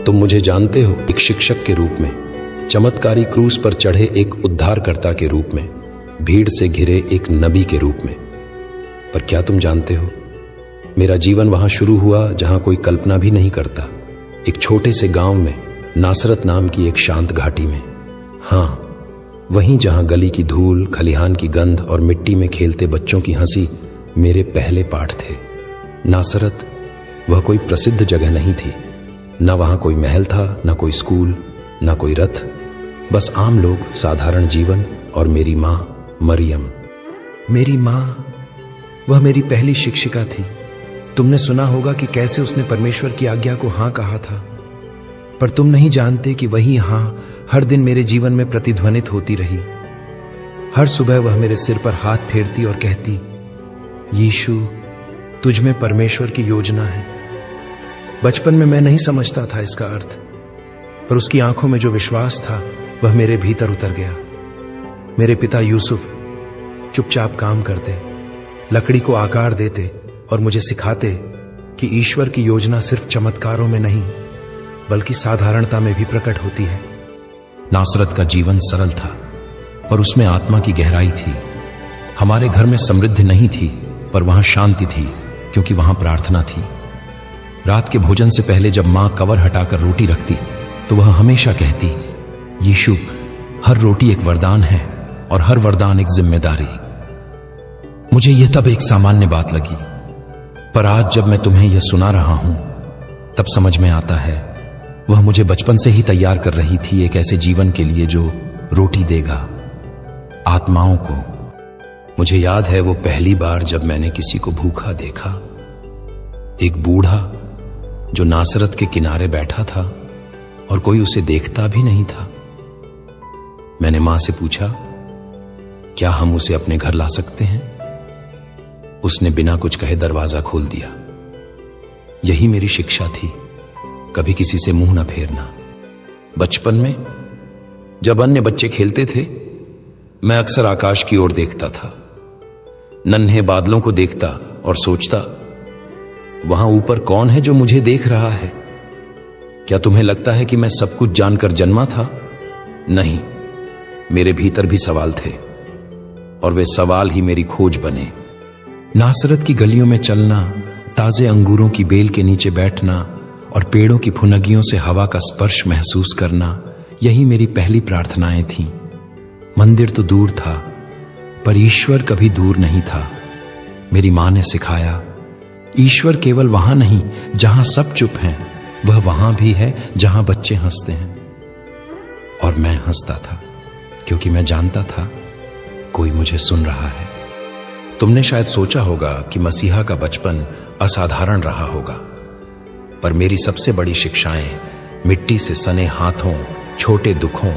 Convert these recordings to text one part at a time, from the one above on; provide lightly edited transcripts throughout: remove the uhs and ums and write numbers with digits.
तुम मुझे जानते हो एक शिक्षक के रूप में, चमत्कारी क्रूस पर चढ़े एक उद्धारकर्ता के रूप में, भीड़ से घिरे एक नबी के रूप में। पर क्या तुम जानते हो, मेरा जीवन वहां शुरू हुआ जहां कोई कल्पना भी नहीं करता, एक छोटे से गांव में, नासरत नाम की एक शांत घाटी में। हाँ, वहीं जहां गली की धूल, खलिहान की गंध और मिट्टी में खेलते बच्चों की हंसी मेरे पहले पाठ थे। नासरत वह कोई प्रसिद्ध जगह नहीं थी, न वहां कोई महल था, न कोई स्कूल, न कोई रथ, बस आम लोग, साधारण जीवन और मेरी मां मरियम। मेरी मां, वह मेरी पहली शिक्षिका थी। तुमने सुना होगा कि कैसे उसने परमेश्वर की आज्ञा को हां कहा था, पर तुम नहीं जानते कि वही हां हर दिन मेरे जीवन में प्रतिध्वनित होती रही। हर सुबह वह मेरे सिर पर हाथ फेरती और कहती, यीशु, तुझ में परमेश्वर की योजना है। बचपन में मैं नहीं समझता था इसका अर्थ, पर उसकी आंखों में जो विश्वास था वह मेरे भीतर उतर गया। मेरे पिता यूसुफ चुपचाप काम करते, लकड़ी को आकार देते और मुझे सिखाते कि ईश्वर की योजना सिर्फ चमत्कारों में नहीं बल्कि साधारणता में भी प्रकट होती है। नासरत का जीवन सरल था, पर उसमें आत्मा की गहराई थी। हमारे घर में समृद्धि नहीं थी, पर वहां शांति थी, क्योंकि वहां प्रार्थना थी। रात के भोजन से पहले जब मां कवर हटाकर रोटी रखती तो वह हमेशा कहती, यीशु, हर रोटी एक वरदान है और हर वरदान एक जिम्मेदारी। मुझे यह तब एक सामान्य बात लगी, पर आज जब मैं तुम्हें यह सुना रहा हूं तब समझ में आता है वह मुझे बचपन से ही तैयार कर रही थी एक ऐसे जीवन के लिए जो रोटी देगा आत्माओं को। मुझे याद है वो पहली बार जब मैंने किसी को भूखा देखा, एक बूढ़ा जो नासरत के किनारे बैठा था और कोई उसे देखता भी नहीं था। मैंने मां से पूछा, क्या हम उसे अपने घर ला सकते हैं? उसने बिना कुछ कहे दरवाजा खोल दिया। यही मेरी शिक्षा थी, कभी किसी से मुंह न फेरना। बचपन में जब अन्य बच्चे खेलते थे, मैं अक्सर आकाश की ओर देखता था, नन्हे बादलों को देखता और सोचता, वहां ऊपर कौन है जो मुझे देख रहा है? क्या तुम्हें लगता है कि मैं सब कुछ जानकर जन्मा था? नहीं, मेरे भीतर भी सवाल थे और वे सवाल ही मेरी खोज बने। नासरत की गलियों में चलना, ताजे अंगूरों की बेल के नीचे बैठना और पेड़ों की फुनगियों से हवा का स्पर्श महसूस करना, यही मेरी पहली प्रार्थनाएं थीं। मंदिर तो दूर था, पर ईश्वर कभी दूर नहीं था। मेरी मां ने सिखाया, ईश्वर केवल वहां नहीं जहां सब चुप हैं, वह वहां भी है जहां बच्चे हंसते हैं। और मैं हंसता था, क्योंकि मैं जानता था कोई मुझे सुन रहा है। तुमने शायद सोचा होगा कि मसीहा का बचपन असाधारण रहा होगा, पर मेरी सबसे बड़ी शिक्षाएं मिट्टी से सने हाथों, छोटे दुखों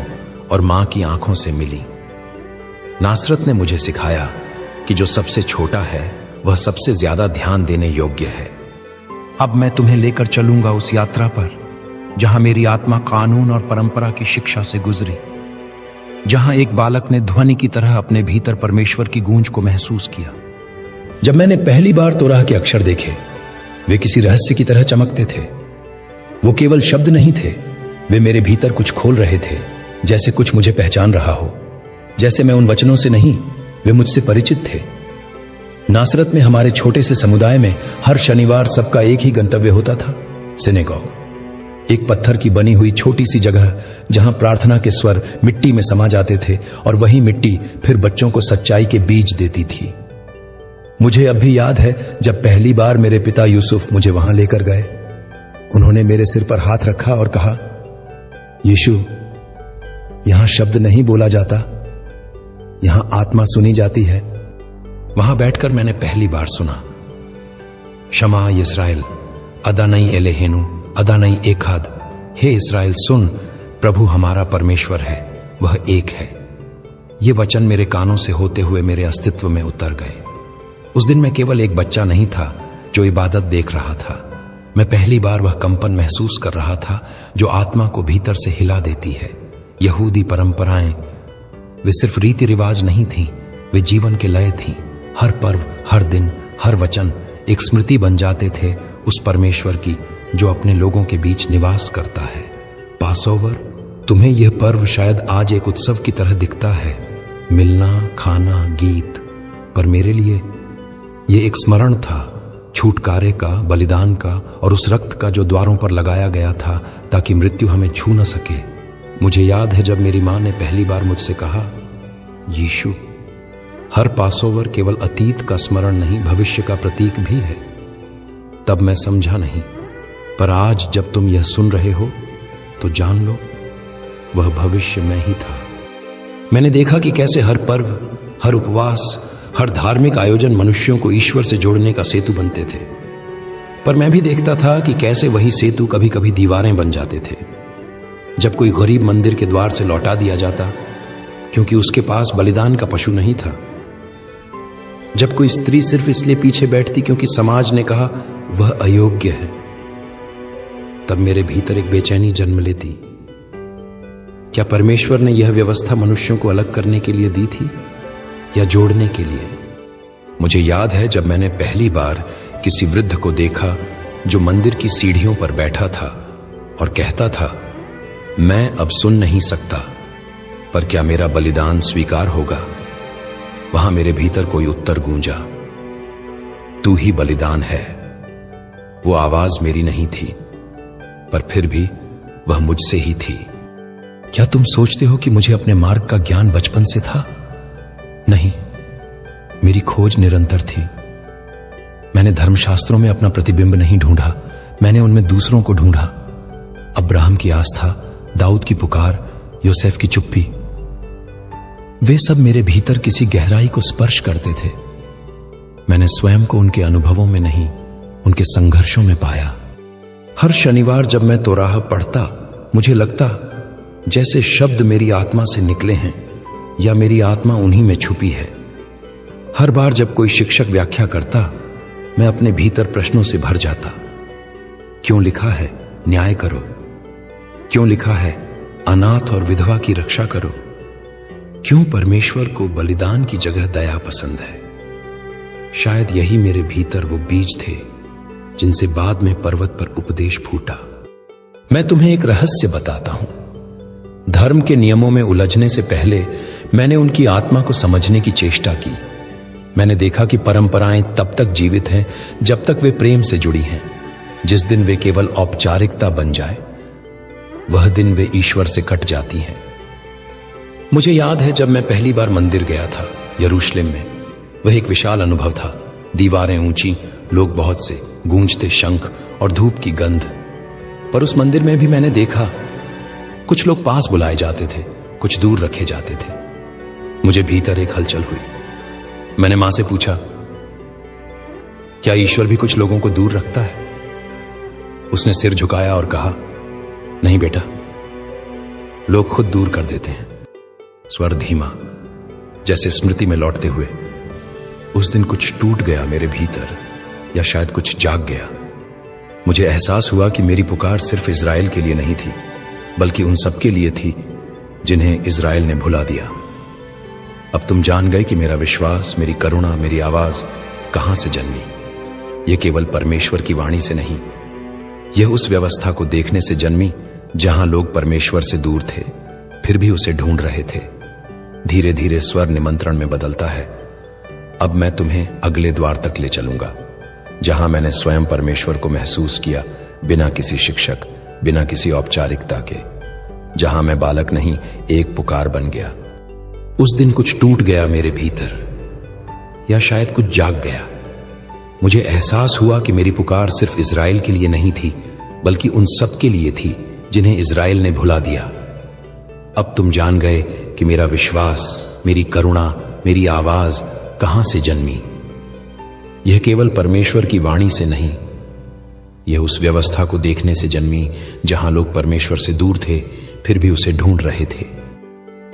और मां की आंखों से मिली। नासरत ने मुझे सिखाया कि जो सबसे छोटा है वह सबसे ज्यादा ध्यान देने योग्य है। अब मैं तुम्हें लेकर चलूंगा उस यात्रा पर जहां मेरी आत्मा कानून और परंपरा की शिक्षा से गुजरी, जहां एक बालक ने ध्वनि की तरह अपने भीतर परमेश्वर की गूंज को महसूस किया। जब मैंने पहली बार तोराह के अक्षर देखे, वे किसी रहस्य की तरह चमकते थे। वो केवल शब्द नहीं थे, वे मेरे भीतर कुछ खोल रहे थे, जैसे कुछ मुझे पहचान रहा हो, जैसे मैं उन वचनों से नहीं, वे मुझसे परिचित थे। नासरत में हमारे छोटे से समुदाय में हर शनिवार सबका एक ही गंतव्य होता था, सिनेगॉग। एक पत्थर की बनी हुई छोटी सी जगह जहां प्रार्थना के स्वर मिट्टी में समा जाते थे और वही मिट्टी फिर बच्चों को सच्चाई के बीज देती थी। मुझे अब भी याद है जब पहली बार मेरे पिता यूसुफ मुझे वहां लेकर गए। उन्होंने मेरे सिर पर हाथ रखा और कहा, यीशु, यहां शब्द नहीं बोला जाता, यहां आत्मा सुनी जाती है। वहां बैठकर मैंने पहली बार सुना, शमा इस्राएल अदानई एलेहेनु अदानई एखाद, हे इस्राएल सुन, प्रभु हमारा परमेश्वर है, वह एक है। ये वचन मेरे कानों से होते हुए मेरे अस्तित्व में उतर गए। उस दिन मैं केवल एक बच्चा नहीं था जो इबादत देख रहा था, मैं पहली बार वह कंपन महसूस कर रहा था जो आत्मा को भीतर से हिला देती है। यहूदी परंपराएं वे सिर्फ रीति रिवाज नहीं थीं, वे जीवन के लय थीं। हर पर्व, हर दिन, हर वचन एक स्मृति बन जाते थे उस परमेश्वर की जो अपने लोगों के बीच निवास करता है। पासओवर, तुम्हें यह पर्व शायद आज एक उत्सव की तरह दिखता है, मिलना, खाना, गीत, पर मेरे लिए यह एक स्मरण था, छुटकारे का, बलिदान का और उस रक्त का जो द्वारों पर लगाया गया था ताकि मृत्यु हमें छू न सके। मुझे याद है जब मेरी मां ने पहली बार मुझसे कहा, यीशु। हर पासओवर केवल अतीत का स्मरण नहीं, भविष्य का प्रतीक भी है। तब मैं समझा नहीं, पर आज जब तुम यह सुन रहे हो तो जान लो, वह भविष्य मैं ही था। मैंने देखा कि कैसे हर पर्व, हर उपवास, हर धार्मिक आयोजन मनुष्यों को ईश्वर से जोड़ने का सेतु बनते थे, पर मैं भी देखता था कि कैसे वही सेतु कभी कभी दीवारें बन जाते थे। जब कोई गरीब मंदिर के द्वार से लौटा दिया जाता क्योंकि उसके पास बलिदान का पशु नहीं था, जब कोई स्त्री सिर्फ इसलिए पीछे बैठती क्योंकि समाज ने कहा वह अयोग्य है, तब मेरे भीतर एक बेचैनी जन्म लेती। क्या परमेश्वर ने यह व्यवस्था मनुष्यों को अलग करने के लिए दी थी या जोड़ने के लिए? मुझे याद है जब मैंने पहली बार किसी वृद्ध को देखा जो मंदिर की सीढ़ियों पर बैठा था और कहता था, मैं अब सुन नहीं सकता, पर क्या मेरा बलिदान स्वीकार होगा? वहां मेरे भीतर कोई उत्तर गूंजा, तू ही बलिदान है। वो आवाज मेरी नहीं थी, पर फिर भी वह मुझसे ही थी। क्या तुम सोचते हो कि मुझे अपने मार्ग का ज्ञान बचपन से था? नहीं, मेरी खोज निरंतर थी। मैंने धर्मशास्त्रों में अपना प्रतिबिंब नहीं ढूंढा, मैंने उनमें दूसरों को ढूंढा। अब्राहम की आस्था, दाऊद की पुकार, योसेफ की चुप्पी, वे सब मेरे भीतर किसी गहराई को स्पर्श करते थे। मैंने स्वयं को उनके अनुभवों में नहीं, उनके संघर्षों में पाया। हर शनिवार जब मैं तोराह पढ़ता, मुझे लगता जैसे शब्द मेरी आत्मा से निकले हैं या मेरी आत्मा उन्हीं में छुपी है। हर बार जब कोई शिक्षक व्याख्या करता, मैं अपने भीतर प्रश्नों से भर जाता। क्यों लिखा है न्याय करो? क्यों लिखा है अनाथ और विधवा की रक्षा करो? क्यों परमेश्वर को बलिदान की जगह दया पसंद है? शायद यही मेरे भीतर वो बीज थे जिनसे बाद में पर्वत पर उपदेश फूटा। मैं तुम्हें एक रहस्य बताता हूं। धर्म के नियमों में उलझने से पहले मैंने उनकी आत्मा को समझने की चेष्टा की। मैंने देखा कि परंपराएं तब तक जीवित हैं जब तक वे प्रेम से जुड़ी हैं। जिस दिन वे केवल औपचारिकता बन जाए, वह दिन वे ईश्वर से कट जाती हैं। मुझे याद है जब मैं पहली बार मंदिर गया था यरूशलेम में, वह एक विशाल अनुभव था। दीवारें ऊंची, लोग बहुत से, गूंजते शंख और धूप की गंध। पर उस मंदिर में भी मैंने देखा, कुछ लोग पास बुलाए जाते थे, कुछ दूर रखे जाते थे। मुझे भीतर एक हलचल हुई। मैंने मां से पूछा, क्या ईश्वर भी कुछ लोगों को दूर रखता है? उसने सिर झुकाया और कहा, नहीं बेटा, लोग खुद दूर कर देते हैं। स्वर धीमा, जैसे स्मृति में लौटते हुए। उस दिन कुछ टूट गया मेरे भीतर, या शायद कुछ जाग गया। मुझे एहसास हुआ कि मेरी पुकार सिर्फ इज़राइल के लिए नहीं थी, बल्कि उन सबके लिए थी जिन्हें इज़राइल ने भुला दिया। अब तुम जान गए कि मेरा विश्वास, मेरी करुणा, मेरी आवाज कहां से जन्मी। यह केवल परमेश्वर की वाणी से नहीं, यह उस व्यवस्था को देखने से जन्मी जहां लोग परमेश्वर से दूर थे, फिर भी उसे ढूंढ रहे थे। धीरे धीरे स्वर निमंत्रण में बदलता है। अब मैं तुम्हें अगले द्वार तक ले चलूंगा, जहां मैंने स्वयं परमेश्वर को महसूस किया, बिना किसी शिक्षक, बिना किसी औपचारिकता के। जहां मैं बालक नहीं, एक पुकार बन गया। उस दिन कुछ टूट गया मेरे भीतर, या शायद कुछ जाग गया। मुझे एहसास हुआ कि मेरी पुकार सिर्फ इज़राइल के लिए नहीं थी, बल्कि उन सब के लिए थी जिन्हें इज़राइल ने भुला दिया। अब तुम जान गए कि मेरा विश्वास, मेरी करुणा, मेरी आवाज कहां से जन्मी। यह केवल परमेश्वर की वाणी से नहीं, यह उस व्यवस्था को देखने से जन्मी जहां लोग परमेश्वर से दूर थे, फिर भी उसे ढूंढ रहे थे।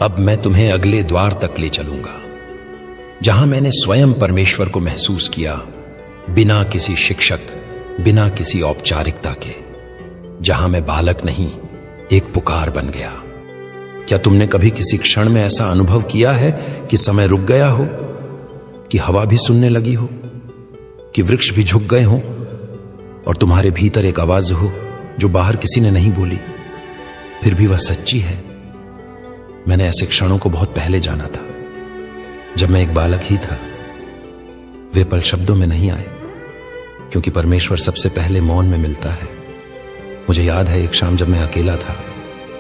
अब मैं तुम्हें अगले द्वार तक ले चलूंगा, जहां मैंने स्वयं परमेश्वर को महसूस किया, बिना किसी शिक्षक, बिना किसी औपचारिकता के। जहां मैं बालक नहीं, एक पुकार बन गया। क्या तुमने कभी किसी क्षण में ऐसा अनुभव किया है कि समय रुक गया हो, कि हवा भी सुनने लगी हो, कि वृक्ष भी झुक गए हों और तुम्हारे भीतर एक आवाज हो जो बाहर किसी ने नहीं बोली, फिर भी वह सच्ची है। मैंने ऐसे क्षणों को बहुत पहले जाना था, जब मैं एक बालक ही था। वे पल शब्दों में नहीं आए, क्योंकि परमेश्वर सबसे पहले मौन में मिलता है। मुझे याद है एक शाम जब मैं अकेला था,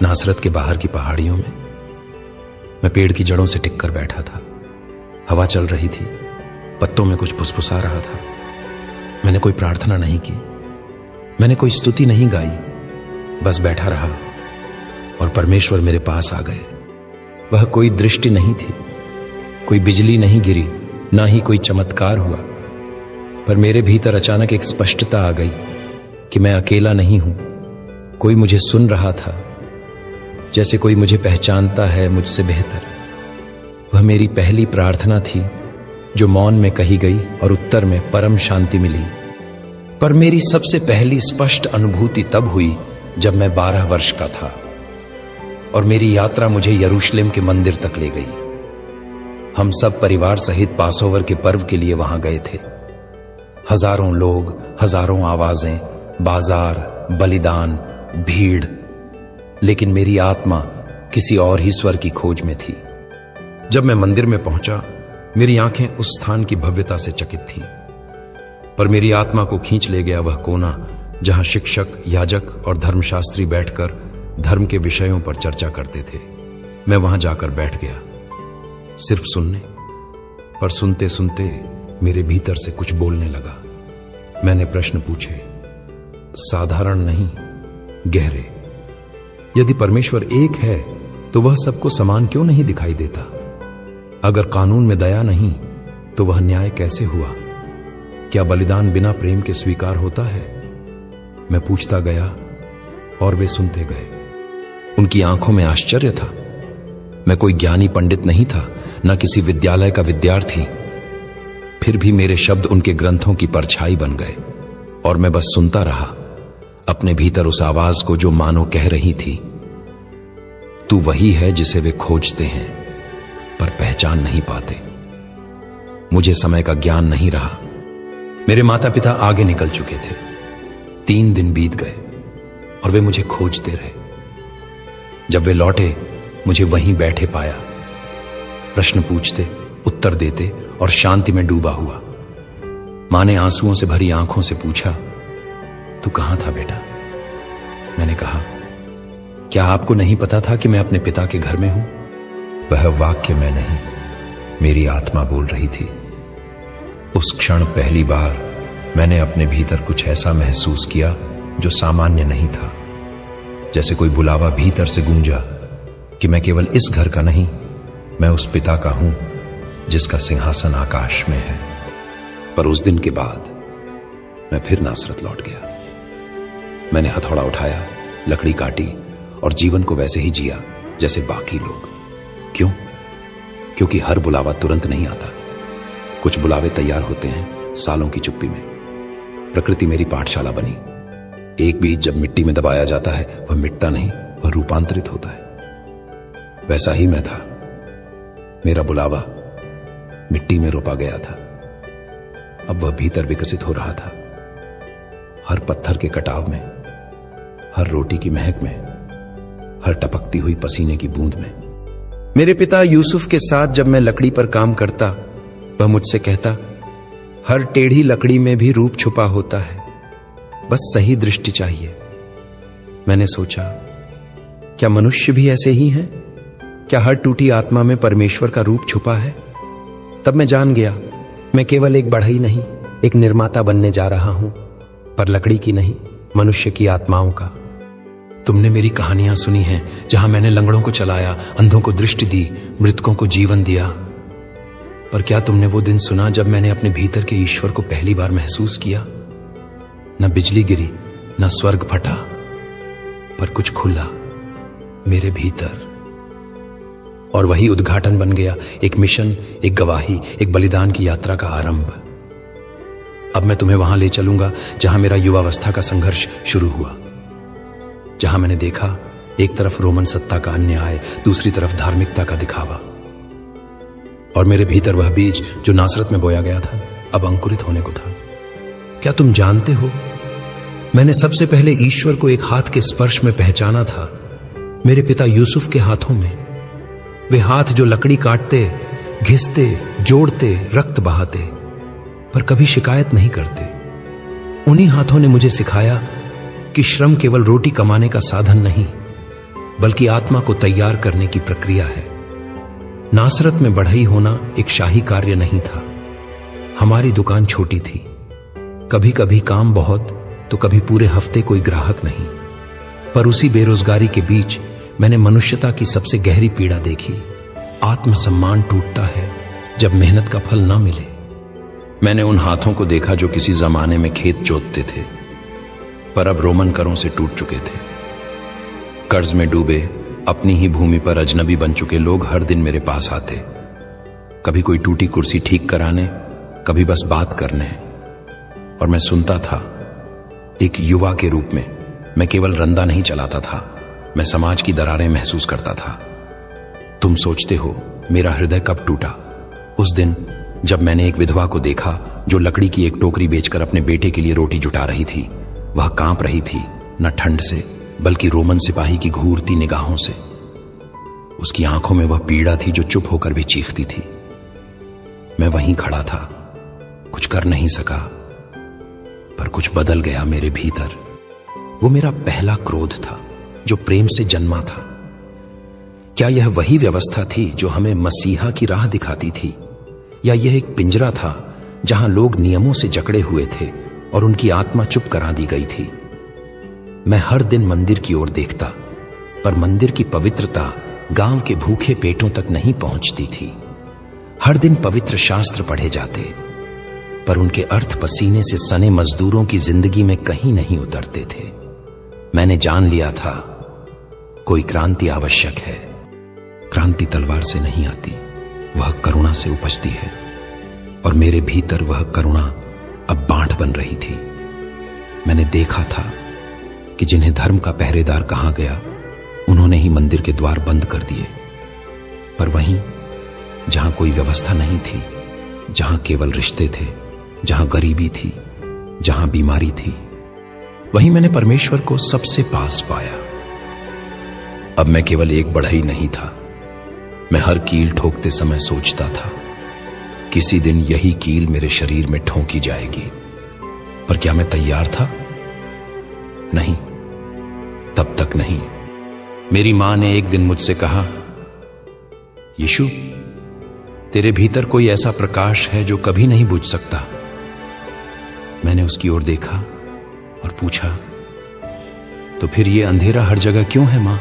नासरत के बाहर की पहाड़ियों में। मैं पेड़ की जड़ों से टिक कर बैठा था। हवा चल रही थी, पत्तों में कुछ फुसफुसा रहा था। मैंने कोई प्रार्थना नहीं की, मैंने कोई स्तुति नहीं गाई, बस बैठा रहा और परमेश्वर मेरे पास आ गए। वह कोई दृष्टि नहीं थी, कोई बिजली नहीं गिरी, ना ही कोई चमत्कार हुआ, पर मेरे भीतर अचानक एक स्पष्टता आ गई कि मैं अकेला नहीं हूं। कोई मुझे सुन रहा था, जैसे कोई मुझे पहचानता है मुझसे बेहतर। वह मेरी पहली प्रार्थना थी जो मौन में कही गई और उत्तर में परम शांति मिली। पर मेरी सबसे पहली स्पष्ट अनुभूति तब हुई जब मैं 12 वर्ष का था और मेरी यात्रा मुझे यरूशलेम के मंदिर तक ले गई। हम सब परिवार सहित पासोवर के पर्व के लिए वहां गए थे। हजारों लोग, हजारों आवाजें, बाजार, बलिदान, भीड़, लेकिन मेरी आत्मा किसी और ही स्वर की खोज में थी। जब मैं मंदिर में पहुंचा, मेरी आंखें उस स्थान की भव्यता से चकित थीं, पर मेरी आत्मा को खींच ले गया वह कोना जहां शिक्षक, याजक और धर्मशास्त्री बैठकर धर्म के विषयों पर चर्चा करते थे। मैं वहां जाकर बैठ गया, सिर्फ सुनने, पर सुनते सुनते मेरे भीतर से कुछ बोलने लगा। मैंने प्रश्न पूछे, साधारण नहीं, गहरे। यदि परमेश्वर एक है तो वह सबको समान क्यों नहीं दिखाई देता? अगर कानून में दया नहीं तो वह न्याय कैसे हुआ? क्या बलिदान बिना प्रेम के स्वीकार होता है? मैं पूछता गया और वे सुनते गए। उनकी आंखों में आश्चर्य था। मैं कोई ज्ञानी पंडित नहीं था, न किसी विद्यालय का विद्यार्थी। फिर भी मेरे शब्द उनके ग्रंथों की परछाई बन गए और मैं बस सुनता रहा, अपने भीतर उस आवाज को जो मानो कह रही थी, तू वही है जिसे वे खोजते हैं पर पहचान नहीं पाते। मुझे समय का ज्ञान नहीं रहा। मेरे माता पिता आगे निकल चुके थे। 3 दिन बीत गए और वे मुझे खोजते रहे। जब वे लौटे, मुझे वहीं बैठे पाया। प्रश्न पूछते, उत्तर देते और शांति में डूबा हुआ। मां ने आंसुओं से भरी आंखों से पूछा, तू कहां था बेटा? मैंने कहा, क्या आपको नहीं पता था कि मैं अपने पिता के घर में हूं? वह वाक्य मैं नहीं, मेरी आत्मा बोल रही थी। उस क्षण पहली बार मैंने अपने भीतर कुछ ऐसा महसूस किया जो सामान्य नहीं था। जैसे कोई बुलावा भीतर से गूंजा कि मैं केवल इस घर का नहीं, मैं उस पिता का हूं जिसका सिंहासन आकाश में है। पर उस दिन के बाद मैं फिर नासरत लौट गया। मैंने हथौड़ा उठाया, लकड़ी काटी और जीवन को वैसे ही जिया जैसे बाकी लोग। क्यों? क्योंकि हर बुलावा तुरंत नहीं आता। कुछ बुलावे तैयार होते हैं सालों की चुप्पी में। प्रकृति मेरी पाठशाला बनी। एक बीज जब मिट्टी में दबाया जाता है, वह मिटता नहीं, वह रूपांतरित होता है। वैसा ही मैं था। मेरा बुलावा मिट्टी में रोपा गया था। अब वह भीतर विकसित हो रहा था। हर पत्थर के कटाव में, हर रोटी की महक में, हर टपकती हुई पसीने की बूंद में। मेरे पिता यूसुफ के साथ जब मैं लकड़ी पर काम करता, वह मुझसे कहता, हर टेढ़ी लकड़ी में भी रूप छुपा होता है, बस सही दृष्टि चाहिए। मैंने सोचा, क्या मनुष्य भी ऐसे ही हैं? क्या हर टूटी आत्मा में परमेश्वर का रूप छुपा है? तब मैं जान गया, मैं केवल एक बढ़ई नहीं, एक निर्माता बनने जा रहा हूं, पर लकड़ी की नहीं, मनुष्य की आत्माओं का। तुमने मेरी कहानियां सुनी हैं, जहां मैंने लंगड़ों को चलाया, अंधों को दृष्टि दी, मृतकों को जीवन दिया। पर क्या तुमने वो दिन सुना जब मैंने अपने भीतर के ईश्वर को पहली बार महसूस किया? न बिजली गिरी, न स्वर्ग फटा, पर कुछ खुला मेरे भीतर। और वही उद्घाटन बन गया, एक मिशन, एक गवाही, एक बलिदान की यात्रा का आरंभ। अब मैं तुम्हें वहां ले चलूंगा जहां मेरा युवावस्था का संघर्ष शुरू हुआ, जहां मैंने देखा एक तरफ रोमन सत्ता का अन्याय, दूसरी तरफ धार्मिकता का दिखावा। और मेरे भीतर वह बीज जो नासरत में बोया गया था, अब अंकुरित होने को था। क्या तुम जानते हो, मैंने सबसे पहले ईश्वर को एक हाथ के स्पर्श में पहचाना था, मेरे पिता यूसुफ के हाथों में, वे हाथ जो लकड़ी काटते, घिसते, जोड़ते, रक्त बहाते, पर कभी शिकायत नहीं करते। उन्हीं हाथों ने मुझे सिखाया कि श्रम केवल रोटी कमाने का साधन नहीं, बल्कि आत्मा को तैयार करने की प्रक्रिया है। नासरत में बढ़ई होना एक शाही कार्य नहीं था। हमारी दुकान छोटी थी, कभी कभी काम बहुत तो कभी पूरे हफ्ते कोई ग्राहक नहीं। पर उसी बेरोजगारी के बीच मैंने मनुष्यता की सबसे गहरी पीड़ा देखी। आत्मसम्मान टूटता है जब मेहनत का फल ना मिले। मैंने उन हाथों को देखा जो किसी जमाने में खेत जोतते थे, पर अब रोमन करों से टूट चुके थे। कर्ज में डूबे, अपनी ही भूमि पर अजनबी बन चुके लोग हर दिन मेरे पास आते, कभी कोई टूटी कुर्सी ठीक कराने, कभी बस बात करने। और मैं सुनता था। एक युवा के रूप में मैं केवल रंदा नहीं चलाता था, मैं समाज की दरारें महसूस करता था। तुम सोचते हो मेरा हृदय कब टूटा? उस दिन जब मैंने एक विधवा को देखा जो लकड़ी की एक टोकरी बेचकर अपने बेटे के लिए रोटी जुटा रही थी। वह कांप रही थी, न ठंड से बल्कि रोमन सिपाही की घूरती निगाहों से। उसकी आंखों में वह पीड़ा थी जो चुप होकर भी चीखती थी। मैं वहीं खड़ा था, कुछ कर नहीं सका, पर कुछ बदल गया मेरे भीतर। वो मेरा पहला क्रोध था जो प्रेम से जन्मा था। क्या यह वही व्यवस्था थी जो हमें मसीहा की राह दिखाती थी, या यह एक पिंजरा था जहां लोग नियमों से जकड़े हुए थे और उनकी आत्मा चुप करा दी गई थी? मैं हर दिन मंदिर की ओर देखता, पर मंदिर की पवित्रता गांव के भूखे पेटों तक नहीं पहुंचती थी। हर दिन पवित्र शास्त्र पढ़े जाते, पर उनके अर्थ पसीने से सने मजदूरों की जिंदगी में कहीं नहीं उतरते थे। मैंने जान लिया था कोई क्रांति आवश्यक है। क्रांति तलवार से नहीं आती, वह करुणा से उपजती है, और मेरे भीतर वह करुणा अब बांट बन रही थी। मैंने देखा था कि जिन्हें धर्म का पहरेदार कहा गया, उन्होंने ही मंदिर के द्वार बंद कर दिए। पर वहीं जहां कोई व्यवस्था नहीं थी, जहां केवल रिश्ते थे, जहां गरीबी थी, जहां बीमारी थी, वहीं मैंने परमेश्वर को सबसे पास पाया। अब मैं केवल एक बढ़ई नहीं था। मैं हर कील ठोकते समय सोचता था, किसी दिन यही कील मेरे शरीर में ठोंकी जाएगी। पर क्या मैं तैयार था? नहीं, तब तक नहीं। मेरी मां ने एक दिन मुझसे कहा, यीशु, तेरे भीतर कोई ऐसा प्रकाश है जो कभी नहीं बुझ सकता। मैंने उसकी ओर देखा और पूछा, तो फिर ये अंधेरा हर जगह क्यों है मां?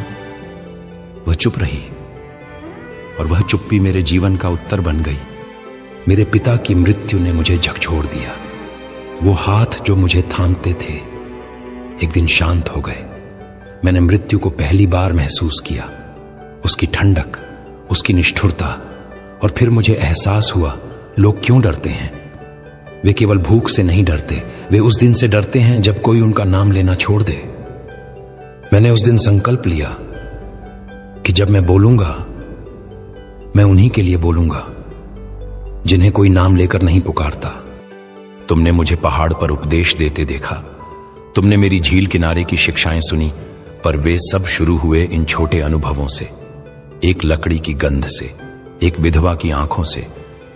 वह चुप रही, और वह चुप्पी मेरे जीवन का उत्तर बन गई। मेरे पिता की मृत्यु ने मुझे झकझोर दिया। वो हाथ जो मुझे थामते थे एक दिन शांत हो गए। मैंने मृत्यु को पहली बार महसूस किया, उसकी ठंडक, उसकी निष्ठुरता, और फिर मुझे एहसास हुआ लोग क्यों डरते हैं। वे केवल भूख से नहीं डरते, वे उस दिन से डरते हैं जब कोई उनका नाम लेना छोड़ दे। मैंने उस दिन संकल्प लिया कि जब मैं बोलूंगा, मैं उन्हीं के लिए बोलूंगा जिन्हें कोई नाम लेकर नहीं पुकारता। तुमने मुझे पहाड़ पर उपदेश देते देखा, तुमने मेरी झील किनारे की शिक्षाएं सुनी, पर वे सब शुरू हुए इन छोटे अनुभवों से। एक लकड़ी की गंध से, एक विधवा की आंखों से,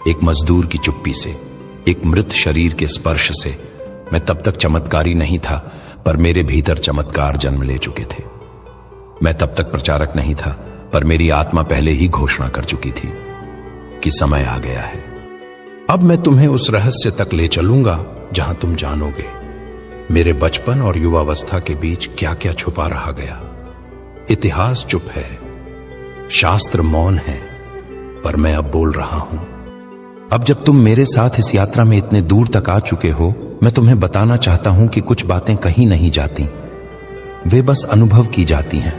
एक मजदूर की चुप्पी से, एक मृत शरीर के स्पर्श से। मैं तब तक चमत्कारी नहीं था, पर मेरे भीतर चमत्कार जन्म ले चुके थे। मैं तब तक प्रचारक नहीं था, पर मेरी आत्मा पहले ही घोषणा कर चुकी थी कि समय आ गया है। अब मैं तुम्हें उस रहस्य तक ले चलूंगा जहां तुम जानोगे मेरे बचपन और युवावस्था के बीच क्या क्या छुपा रहा गया। इतिहास चुप है, शास्त्र मौन है, पर मैं अब बोल रहा हूं। अब जब तुम मेरे साथ इस यात्रा में इतने दूर तक आ चुके हो, मैं तुम्हें बताना चाहता हूं कि कुछ बातें कहीं नहीं जाती, वे बस अनुभव की जाती हैं।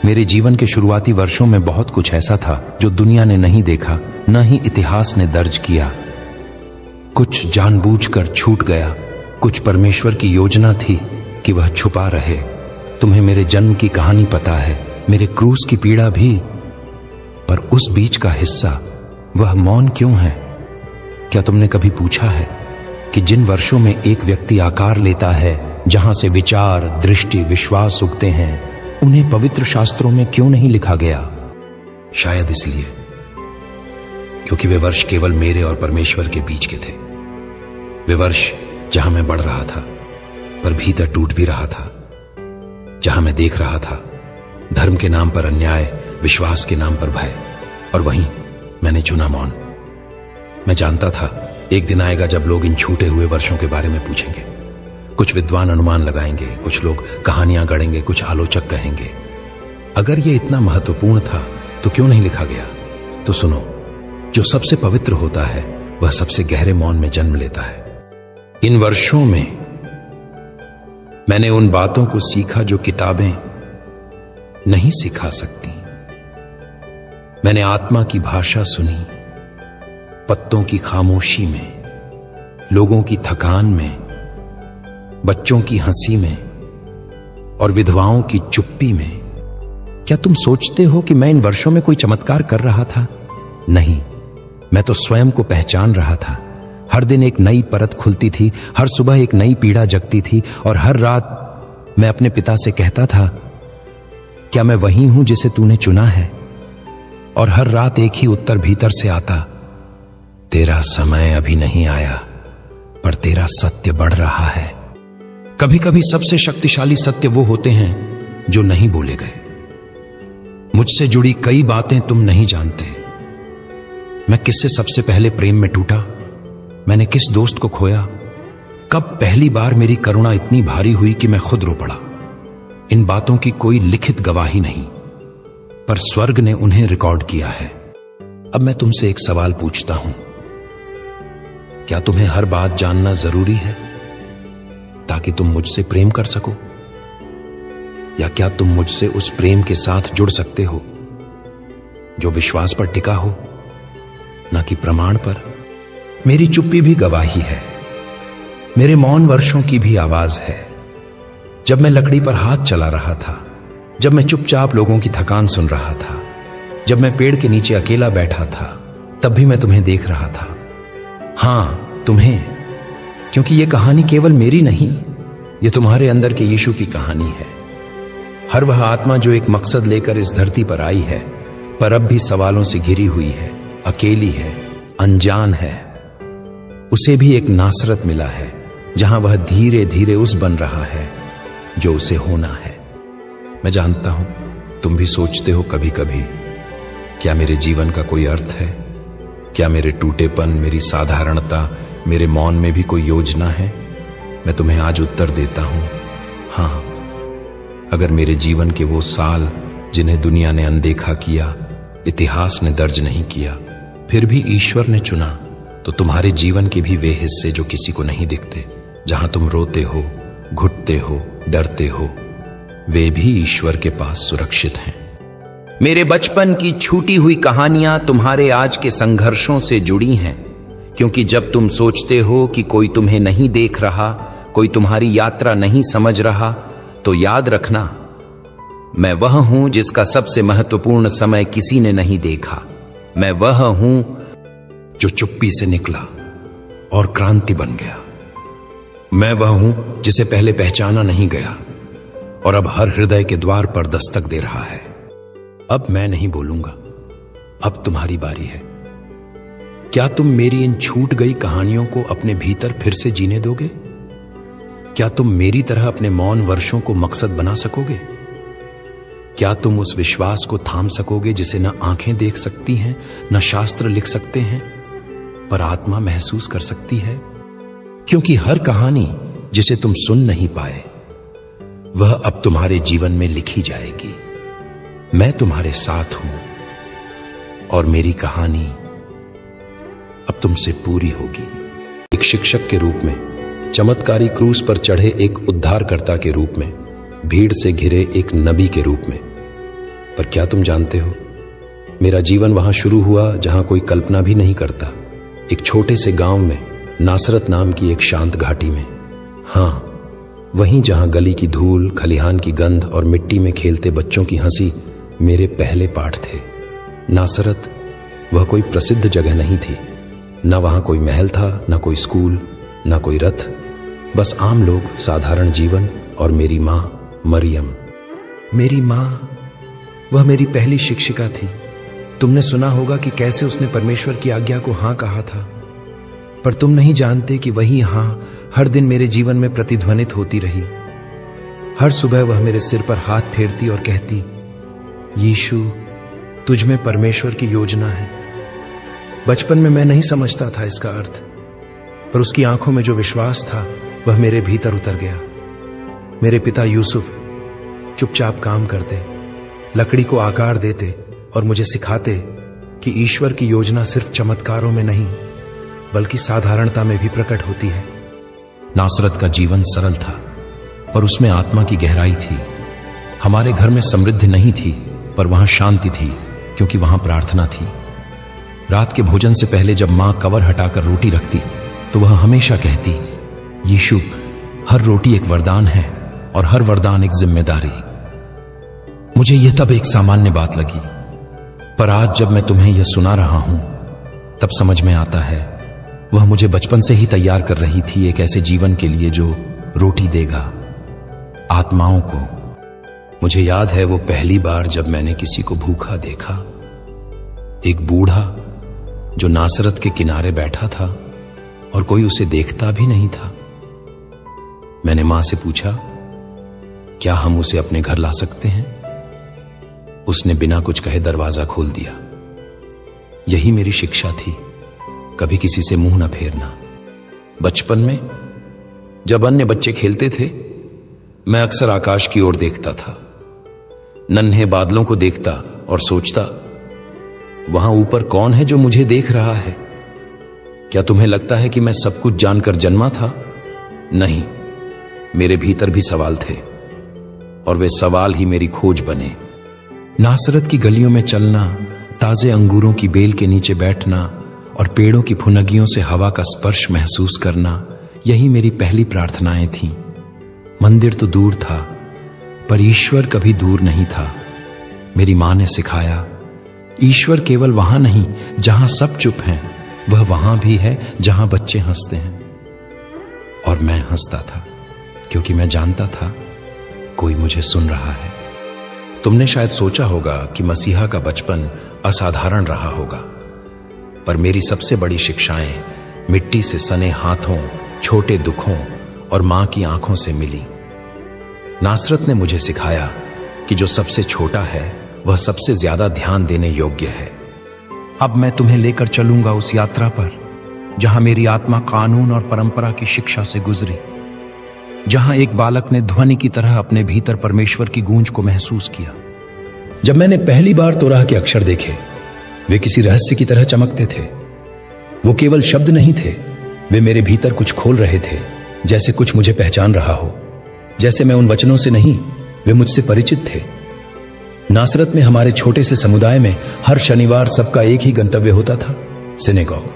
मेरे जीवन के शुरुआती वर्षों में बहुत कुछ ऐसा था जो दुनिया ने नहीं देखा, न ही इतिहास ने दर्ज किया। कुछ जानबूझकर छूट गया, कुछ परमेश्वर की योजना थी कि वह छुपा रहे। तुम्हें मेरे जन्म की कहानी पता है, मेरे क्रूस की पीड़ा भी, पर उस बीच का हिस्सा, वह मौन क्यों है? क्या तुमने कभी पूछा है कि जिन वर्षों में एक व्यक्ति आकार लेता है, जहां से विचार, दृष्टि, विश्वास उगते हैं, उन्हें पवित्र शास्त्रों में क्यों नहीं लिखा गया? शायद इसलिए क्योंकि वे वर्ष केवल मेरे और परमेश्वर के बीच के थे। वे वर्ष जहां मैं बढ़ रहा था पर भीतर टूट भी रहा था, जहां मैं देख रहा था धर्म के नाम पर अन्याय, विश्वास के नाम पर भय, और वहीं मैंने चुना मौन। मैं जानता था एक दिन आएगा जब लोग इन छूटे हुए वर्षों के बारे में पूछेंगे। कुछ विद्वान अनुमान लगाएंगे, कुछ लोग कहानियां गढ़ेंगे, कुछ आलोचक कहेंगे अगर ये इतना महत्वपूर्ण था तो क्यों नहीं लिखा गया? तो सुनो, जो सबसे पवित्र होता है वह सबसे गहरे मौन में जन्म लेता है। इन वर्षों में मैंने उन बातों को सीखा जो किताबें नहीं सिखा सकती। मैंने आत्मा की भाषा सुनी, पत्तों की खामोशी में, लोगों की थकान में, बच्चों की हंसी में और विधवाओं की चुप्पी में। क्या तुम सोचते हो कि मैं इन वर्षों में कोई चमत्कार कर रहा था? नहीं, मैं तो स्वयं को पहचान रहा था। हर दिन एक नई परत खुलती थी, हर सुबह एक नई पीड़ा जगती थी, और हर रात मैं अपने पिता से कहता था, क्या मैं वही हूं जिसे तूने चुना है? और हर रात एक ही उत्तर भीतर से आता, तेरा समय अभी नहीं आया, पर तेरा सत्य बढ़ रहा है। कभी कभी सबसे शक्तिशाली सत्य वो होते हैं जो नहीं बोले गए। मुझसे जुड़ी कई बातें तुम नहीं जानते। मैं किससे सबसे पहले प्रेम में टूटा, मैंने किस दोस्त को खोया, कब पहली बार मेरी करुणा इतनी भारी हुई कि मैं खुद रो पड़ा। इन बातों की कोई लिखित गवाही नहीं, पर स्वर्ग ने उन्हें रिकॉर्ड किया है। अब मैं तुमसे एक सवाल पूछता हूं, क्या तुम्हें हर बात जानना जरूरी है ताकि तुम मुझसे प्रेम कर सको? या क्या तुम मुझसे उस प्रेम के साथ जुड़ सकते हो जो विश्वास पर टिका हो, ना कि प्रमाण पर? मेरी चुप्पी भी गवाही है, मेरे मौन वर्षों की भी आवाज है। जब मैं लकड़ी पर हाथ चला रहा था, जब मैं चुपचाप लोगों की थकान सुन रहा था, जब मैं पेड़ के नीचे अकेला बैठा था, तब भी मैं तुम्हें देख रहा था। हां, तुम्हें, क्योंकि यह कहानी केवल मेरी नहीं, यह तुम्हारे अंदर के यीशु की कहानी है। हर वह आत्मा जो एक मकसद लेकर इस धरती पर आई है, पर अब भी सवालों से घिरी हुई है, अकेली है, अनजान है, उसे भी एक नासरत मिला है जहां वह धीरे धीरे उस बन रहा है जो उसे होना है। मैं जानता हूं तुम भी सोचते हो कभी कभी, क्या मेरे जीवन का कोई अर्थ है? क्या मेरे टूटेपन, मेरी साधारणता, मेरे मौन में भी कोई योजना है? मैं तुम्हें आज उत्तर देता हूं, हां। अगर मेरे जीवन के वो साल जिन्हें दुनिया ने अनदेखा किया, इतिहास ने दर्ज नहीं किया, फिर भी ईश्वर ने चुना, तो तुम्हारे जीवन के भी वे हिस्से जो किसी को नहीं दिखते, जहां तुम रोते हो, घुटते हो, डरते हो, वे भी ईश्वर के पास सुरक्षित हैं। मेरे बचपन की छूटी हुई कहानियां तुम्हारे आज के संघर्षों से जुड़ी हैं, क्योंकि जब तुम सोचते हो कि कोई तुम्हें नहीं देख रहा, कोई तुम्हारी यात्रा नहीं समझ रहा, तो याद रखना, मैं वह हूं जिसका सबसे महत्वपूर्ण समय किसी ने नहीं देखा। मैं वह हूं जो चुप्पी से निकला और क्रांति बन गया। मैं वह हूं जिसे पहले पहचाना नहीं गया और अब हर हृदय के द्वार पर दस्तक दे रहा है। अब मैं नहीं बोलूंगा, अब तुम्हारी बारी है। क्या तुम मेरी इन छूट गई कहानियों को अपने भीतर फिर से जीने दोगे? क्या तुम मेरी तरह अपने मौन वर्षों को मकसद बना सकोगे? क्या तुम उस विश्वास को थाम सकोगे जिसे न आंखें देख सकती हैं, न शास्त्र लिख सकते हैं, पर आत्मा महसूस कर सकती है? क्योंकि हर कहानी जिसे तुम सुन नहीं पाए, वह अब तुम्हारे जीवन में लिखी जाएगी। मैं तुम्हारे साथ हूं और मेरी कहानी अब तुमसे पूरी होगी। एक शिक्षक के रूप में, चमत्कारी क्रूस पर चढ़े एक उद्धारकर्ता के रूप में, भीड़ से घिरे एक नबी के रूप में। पर क्या तुम जानते हो, मेरा जीवन वहां शुरू हुआ जहां कोई कल्पना भी नहीं करता, एक छोटे से गांव में, नासरत नाम की एक शांत घाटी में। हां, वहीं जहां गली की धूल, खलिहान की गंध और मिट्टी में खेलते बच्चों की हंसी मेरे पहले पाठ थे। नासरत वह कोई प्रसिद्ध जगह नहीं थी, न वहां कोई महल था, न कोई स्कूल, न कोई रथ, बस आम लोग, साधारण जीवन और मेरी मां मरियम। मेरी माँ, वह मेरी पहली शिक्षिका थी। तुमने सुना होगा कि कैसे उसने परमेश्वर की आज्ञा को हां कहा था, पर तुम नहीं जानते कि वही हां हर दिन मेरे जीवन में प्रतिध्वनित होती रही। हर सुबह वह मेरे सिर पर हाथ फेरती और कहती, यीशु, तुझ में परमेश्वर की योजना है। बचपन में मैं नहीं समझता था इसका अर्थ, पर उसकी आंखों में जो विश्वास था वह मेरे भीतर उतर गया। मेरे पिता यूसुफ चुपचाप काम करते, लकड़ी को आकार देते और मुझे सिखाते कि ईश्वर की योजना सिर्फ चमत्कारों में नहीं बल्कि साधारणता में भी प्रकट होती है। नासरत का जीवन सरल था पर उसमें आत्मा की गहराई थी। हमारे घर में समृद्धि नहीं थी पर वहां शांति थी, क्योंकि वहां प्रार्थना थी। रात के भोजन से पहले जब मां कवर हटाकर रोटी रखती तो वह हमेशा कहती, यीशु, हर रोटी एक वरदान है और हर वरदान एक जिम्मेदारी। मुझे यह तब एक सामान्य बात लगी, पर आज जब मैं तुम्हें यह सुना रहा हूं तब समझ में आता है वह मुझे बचपन से ही तैयार कर रही थी एक ऐसे जीवन के लिए जो रोटी देगा आत्माओं को। मुझे याद है वो पहली बार जब मैंने किसी को भूखा देखा। एक बूढ़ा जो नासरत के किनारे बैठा था और कोई उसे देखता भी नहीं था। मैंने मां से पूछा, क्या हम उसे अपने घर ला सकते हैं? उसने बिना कुछ कहे दरवाजा खोल दिया। यही मेरी शिक्षा थी, कभी किसी से मुंह न फेरना। बचपन में जब अन्य बच्चे खेलते थे, मैं अक्सर आकाश की ओर देखता था, नन्हे बादलों को देखता और सोचता, वहां ऊपर कौन है जो मुझे देख रहा है? क्या तुम्हें लगता है कि मैं सब कुछ जानकर जन्मा था? नहीं, मेरे भीतर भी सवाल थे और वे सवाल ही मेरी खोज बने। नासरत की गलियों में चलना, ताजे अंगूरों की बेल के नीचे बैठना और पेड़ों की फुनगियों से हवा का स्पर्श महसूस करना, यही मेरी पहली प्रार्थनाएं थीं। मंदिर तो दूर था पर ईश्वर कभी दूर नहीं था। मेरी मां ने सिखाया, ईश्वर केवल वहां नहीं जहां सब चुप हैं, वह वहां भी है जहां बच्चे हंसते हैं। और मैं हंसता था क्योंकि मैं जानता था कोई मुझे सुन रहा है। तुमने शायद सोचा होगा कि मसीहा का बचपन असाधारण रहा होगा, पर मेरी सबसे बड़ी शिक्षाएं मिट्टी से सने हाथों, छोटे दुखों और मां की आंखों से मिली। नासरत ने मुझे सिखाया कि जो सबसे छोटा है वह सबसे ज्यादा ध्यान देने योग्य है। अब मैं तुम्हें लेकर चलूंगा उस यात्रा पर जहां मेरी आत्मा कानून और परंपरा की शिक्षा से गुजरी, जहां एक बालक ने ध्वनि की तरह अपने भीतर परमेश्वर की गूंज को महसूस किया। जब मैंने पहली बार तोराह के अक्षर देखे, वे किसी रहस्य की तरह चमकते थे। वो केवल शब्द नहीं थे, वे मेरे भीतर कुछ खोल रहे थे, जैसे कुछ मुझे पहचान रहा हो, जैसे मैं उन वचनों से नहीं, वे मुझसे परिचित थे। नासरत में हमारे छोटे से समुदाय में हर शनिवार सबका एक ही गंतव्य होता था, सिनेगॉग।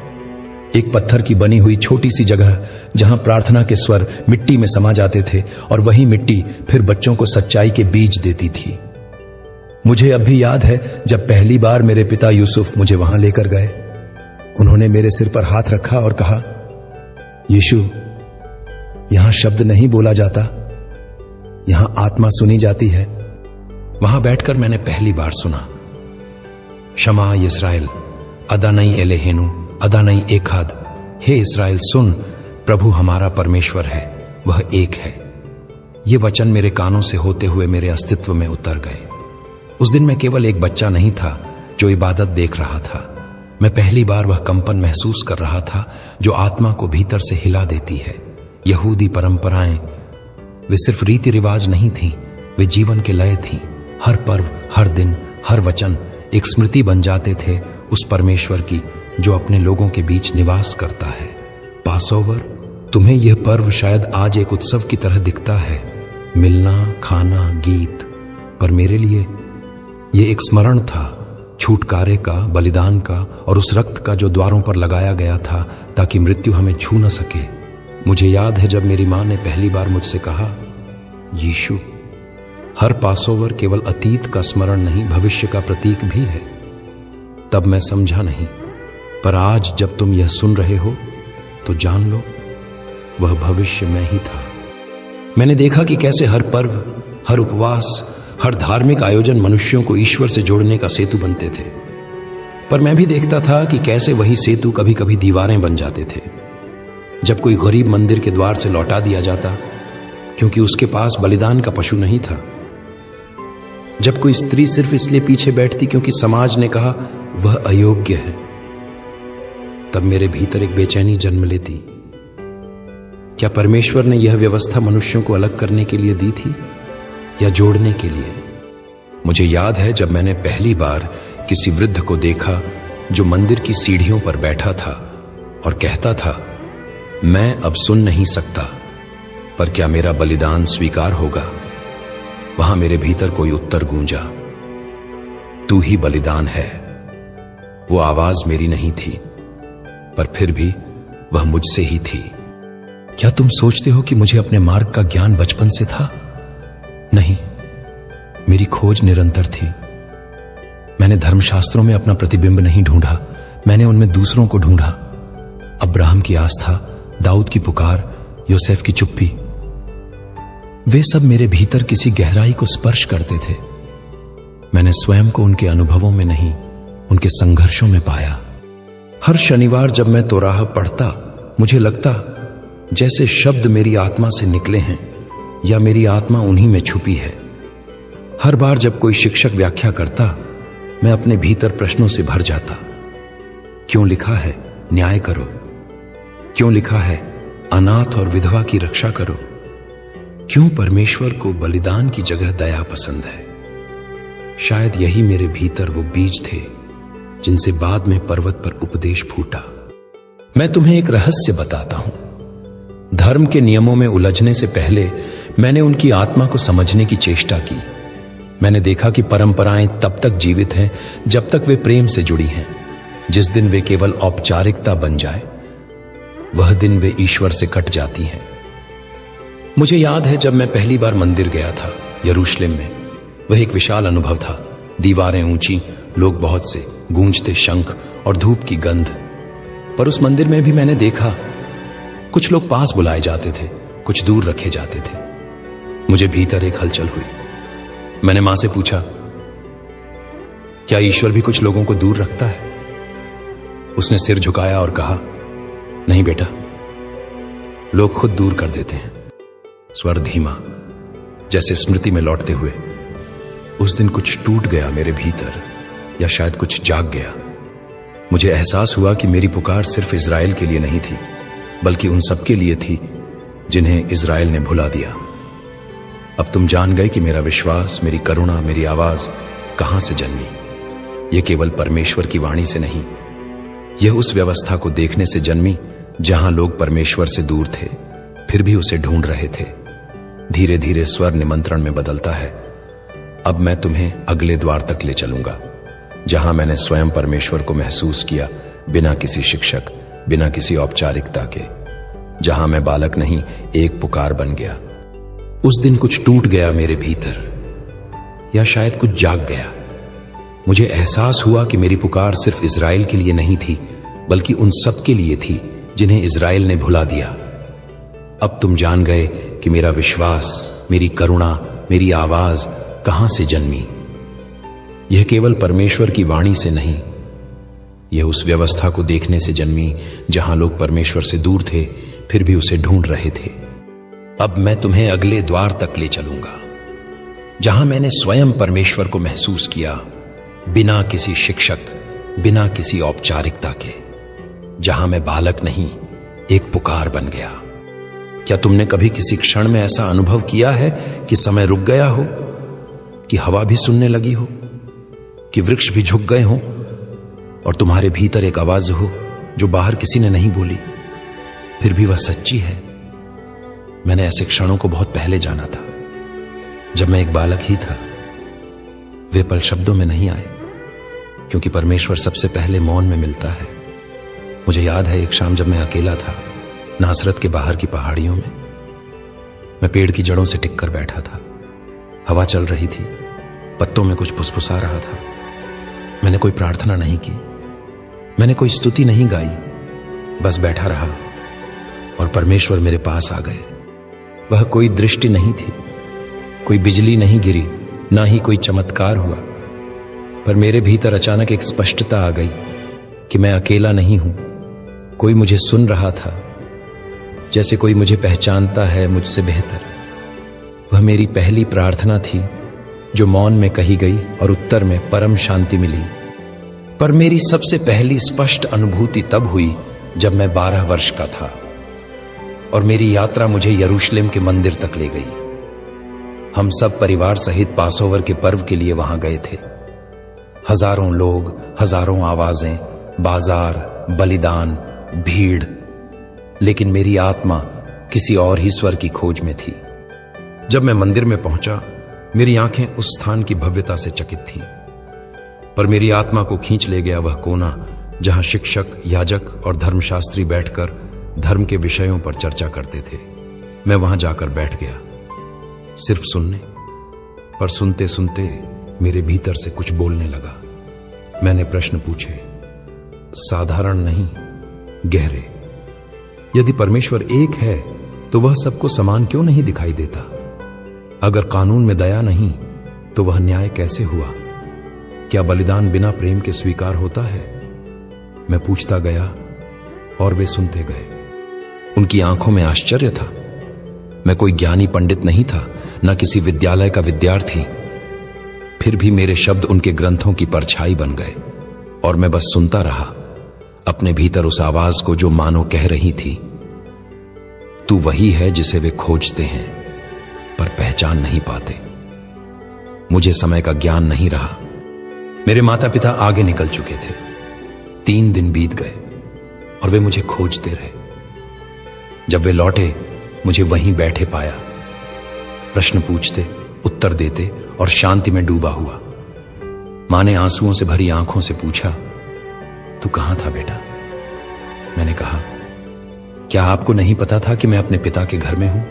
एक पत्थर की बनी हुई छोटी सी जगह जहां प्रार्थना के स्वर मिट्टी में समा जाते थे और वही मिट्टी फिर बच्चों को सच्चाई के बीज देती थी। मुझे अब भी याद है जब पहली बार मेरे पिता यूसुफ मुझे वहां लेकर गए। उन्होंने मेरे सिर पर हाथ रखा और कहा, यीशु, यहां शब्द नहीं बोला जाता, यहां आत्मा सुनी जाती है। वहां बैठकर मैंने पहली बार सुना, शमा इस्राएल, अदानई एलेहेनु, अदानई एखाद। हे इस्राएल सुन, प्रभु हमारा परमेश्वर है, वह एक है। ये वचन मेरे कानों से होते हुए मेरे अस्तित्व में उतर गए। उस दिन मैं केवल एक बच्चा नहीं था जो इबादत देख रहा था। मैं पहली बार वह कंपन महसूस कर रहा था जो आत्मा को भीतर से हिला देती है। यहूदी परंपराएं वे सिर्फ रीति रिवाज नहीं थीं, वे जीवन के लय थीं। हर पर्व, हर दिन, हर वचन एक स्मृति बन जाते थे उस परमेश्वर की जो अपने लोगों के बीच निवास करता है। पासओवर, तुम्हें यह पर्व शायद आज एक उत्सव की तरह दिखता है, मिलना, खाना, गीत, पर मेरे लिए यह एक स्मरण था, छुटकारे का, बलिदान का और उस रक्त का जो द्वारों पर लगाया गया था ताकि मृत्यु हमें छू न सके। मुझे याद है जब मेरी मां ने पहली बार मुझसे कहा, यीशु, हर पासओवर केवल अतीत का स्मरण नहीं, भविष्य का प्रतीक भी है। तब मैं समझा नहीं, पर आज जब तुम यह सुन रहे हो तो जान लो, वह भविष्य में ही था। मैंने देखा कि कैसे हर पर्व, हर उपवास, हर धार्मिक आयोजन मनुष्यों को ईश्वर से जोड़ने का सेतु बनते थे, पर मैं भी देखता था कि कैसे वही सेतु कभी कभी दीवारें बन जाते थे। जब कोई गरीब मंदिर के द्वार से लौटा दिया जाता क्योंकि उसके पास बलिदान का पशु नहीं था, जब कोई स्त्री सिर्फ इसलिए पीछे बैठती क्योंकि समाज ने कहा वह अयोग्य है, तब मेरे भीतर एक बेचैनी जन्म लेती। क्या परमेश्वर ने यह व्यवस्था मनुष्यों को अलग करने के लिए दी थी या जोड़ने के लिए? मुझे याद है जब मैंने पहली बार किसी वृद्ध को देखा जो मंदिर की सीढ़ियों पर बैठा था और कहता था, मैं अब सुन नहीं सकता, पर क्या मेरा बलिदान स्वीकार होगा? वहां मेरे भीतर कोई उत्तर गूंजा, तू ही बलिदान है। वो आवाज मेरी नहीं थी, पर फिर भी वह मुझसे ही थी। क्या तुम सोचते हो कि मुझे अपने मार्ग का ज्ञान बचपन से था? नहीं, मेरी खोज निरंतर थी। मैंने धर्मशास्त्रों में अपना प्रतिबिंब नहीं ढूंढा, मैंने उनमें दूसरों को ढूंढा। अब्राहम की आस्था, दाऊद की पुकार, योसेफ की चुप्पी, वे सब मेरे भीतर किसी गहराई को स्पर्श करते थे। मैंने स्वयं को उनके अनुभवों में नहीं, उनके संघर्षों में पाया। हर शनिवार जब मैं तोराह पढ़ता, मुझे लगता जैसे शब्द मेरी आत्मा से निकले हैं या मेरी आत्मा उन्हीं में छुपी है। हर बार जब कोई शिक्षक व्याख्या करता, मैं अपने भीतर प्रश्नों से भर जाता। क्यों लिखा है न्याय करो? क्यों लिखा है अनाथ और विधवा की रक्षा करो? क्यों परमेश्वर को बलिदान की जगह दया पसंद है? शायद यही मेरे भीतर वो बीज थे जिनसे बाद में पर्वत पर उपदेश फूटा। मैं तुम्हें एक रहस्य बताता हूं। धर्म के नियमों में उलझने से पहले मैंने उनकी आत्मा को समझने की चेष्टा की। मैंने देखा कि परंपराएं तब तक जीवित हैं जब तक वे प्रेम से जुड़ी हैं। जिस दिन वे केवल औपचारिकता बन जाए, वह दिन वे ईश्वर से कट जाती हैं। मुझे याद है जब मैं पहली बार मंदिर गया था यरूशलेम में, वह एक विशाल अनुभव था। दीवारें ऊंची, लोग बहुत से, गूंजते शंख और धूप की गंध। पर उस मंदिर में भी मैंने देखा, कुछ लोग पास बुलाए जाते थे, कुछ दूर रखे जाते थे। मुझे भीतर एक हलचल हुई। मैंने मां से पूछा, क्या ईश्वर भी कुछ लोगों को दूर रखता है? उसने सिर झुकाया और कहा, नहीं बेटा, लोग खुद दूर कर देते हैं। स्वर धीमा, जैसे स्मृति में लौटते हुए। उस दिन कुछ टूट गया मेरे भीतर, या शायद कुछ जाग गया। मुझे एहसास हुआ कि मेरी पुकार सिर्फ इज़राइल के लिए नहीं थी, बल्कि उन सबके लिए थी जिन्हें इज़राइल ने भुला दिया। अब तुम जान गए कि मेरा विश्वास, मेरी करुणा, मेरी आवाज कहां से जन्मी। यह केवल परमेश्वर की वाणी से नहीं, यह उस व्यवस्था को देखने से जन्मी जहां लोग परमेश्वर से दूर थे, फिर भी उसे ढूंढ रहे थे। धीरे धीरे स्वर निमंत्रण में बदलता है। अब मैं तुम्हें अगले द्वार तक ले चलूंगा, जहां मैंने स्वयं परमेश्वर को महसूस किया, बिना किसी शिक्षक, बिना किसी औपचारिकता के। जहां मैं बालक नहीं, एक पुकार बन गया। उस दिन कुछ टूट गया मेरे भीतर, या शायद कुछ जाग गया। मुझे एहसास हुआ कि मेरी पुकार सिर्फ इज़राइल के लिए नहीं थी, बल्कि उन सब के लिए थी जिन्हें इज़राइल ने भुला दिया। अब तुम जान गए कि मेरा विश्वास, मेरी करुणा, मेरी आवाज कहां से जन्मी। यह केवल परमेश्वर की वाणी से नहीं, यह उस व्यवस्था को देखने से जन्मी जहां लोग परमेश्वर से दूर थे, फिर भी उसे ढूंढ रहे थे। अब मैं तुम्हें अगले द्वार तक ले चलूंगा, जहां मैंने स्वयं परमेश्वर को महसूस किया, बिना किसी शिक्षक, बिना किसी औपचारिकता के। जहां मैं बालक नहीं, एक पुकार बन गया। क्या तुमने कभी किसी क्षण में ऐसा अनुभव किया है कि समय रुक गया हो, कि हवा भी सुनने लगी हो, कि वृक्ष भी झुक गए हों और तुम्हारे भीतर एक आवाज हो जो बाहर किसी ने नहीं बोली, फिर भी वह सच्ची है? मैंने ऐसे क्षणों को बहुत पहले जाना था, जब मैं एक बालक ही था। वे पल शब्दों में नहीं आए, क्योंकि परमेश्वर सबसे पहले मौन में मिलता है। मुझे याद है एक शाम जब मैं अकेला था, नासरत के बाहर की पहाड़ियों में। मैं पेड़ की जड़ों से टिककर बैठा था। हवा चल रही थी, पत्तों में कुछ फुसफुसा रहा था। मैंने कोई प्रार्थना नहीं की, मैंने कोई स्तुति नहीं गाई, बस बैठा रहा और परमेश्वर मेरे पास आ गए। वह कोई दृष्टि नहीं थी, कोई बिजली नहीं गिरी, ना ही कोई चमत्कार हुआ, पर मेरे भीतर अचानक एक स्पष्टता आ गई कि मैं अकेला नहीं हूं। कोई मुझे सुन रहा था, जैसे कोई मुझे पहचानता है मुझसे बेहतर। वह मेरी पहली प्रार्थना थी जो मौन में कही गई और उत्तर में परम शांति मिली। पर मेरी सबसे पहली स्पष्ट अनुभूति तब हुई जब मैं 12 वर्ष का था और मेरी यात्रा मुझे यरूशलेम के मंदिर तक ले गई। हम सब परिवार सहित पासओवर के पर्व के लिए वहां गए थे। हजारों लोग, हजारों आवाजें, बाजार, बलिदान, भीड़, लेकिन मेरी आत्मा किसी और ही स्वर की खोज में थी। जब मैं मंदिर में पहुंचा, मेरी आंखें उस स्थान की भव्यता से चकित थीं, पर मेरी आत्मा को खींच ले गया वह कोना जहां शिक्षक, याजक और धर्मशास्त्री बैठकर धर्म के विषयों पर चर्चा करते थे। मैं वहां जाकर बैठ गया, सिर्फ सुनने, पर सुनते सुनते मेरे भीतर से कुछ बोलने लगा। मैंने प्रश्न पूछे, साधारण नहीं, गहरे। यदि परमेश्वर एक है तो वह सबको समान क्यों नहीं दिखाई देता? अगर कानून में दया नहीं तो वह न्याय कैसे हुआ? क्या बलिदान बिना प्रेम के स्वीकार होता है? मैं पूछता गया और वे सुनते गए। उनकी आंखों में आश्चर्य था। मैं कोई ज्ञानी पंडित नहीं था, न किसी विद्यालय का विद्यार्थी। फिर भी मेरे शब्द उनके ग्रंथों की परछाई बन गए और मैं बस सुनता रहा, अपने भीतर उस आवाज को जो मानो कह रही थी, तू वही है जिसे वे खोजते हैं पर पहचान नहीं पाते। मुझे समय का ज्ञान नहीं रहा। मेरे माता पिता आगे निकल चुके थे। 3 दिन बीत गए और वे मुझे खोजते रहे। जब वे लौटे, मुझे वहीं बैठे पाया। प्रश्न पूछते, उत्तर देते और शांति में डूबा हुआ। मां ने आंसुओं से भरी आंखों से पूछा, तू कहां था बेटा? मैंने कहा, क्या आपको नहीं पता था कि मैं अपने पिता के घर में हूं?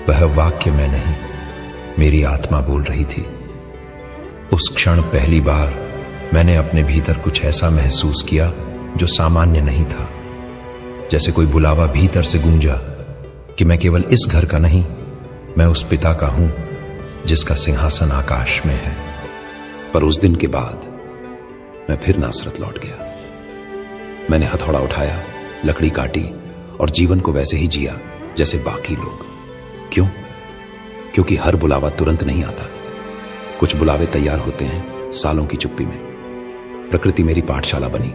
वह वाक्य मैं नहीं, मेरी आत्मा बोल रही थी। उस क्षण पहली बार मैंने अपने भीतर कुछ ऐसा महसूस किया जो सामान्य नहीं था। जैसे कोई बुलावा भीतर से गूंजा कि मैं केवल इस घर का नहीं, मैं उस पिता का हूं जिसका सिंहासन आकाश में है। पर उस दिन के बाद मैं फिर नासरत लौट गया। मैंने हथौड़ा उठाया, लकड़ी काटी और जीवन को वैसे ही जिया जैसे बाकी लोग। क्यों? क्योंकि हर बुलावा तुरंत नहीं आता। कुछ बुलावे तैयार होते हैं सालों की चुप्पी में। प्रकृति मेरी पाठशाला बनी।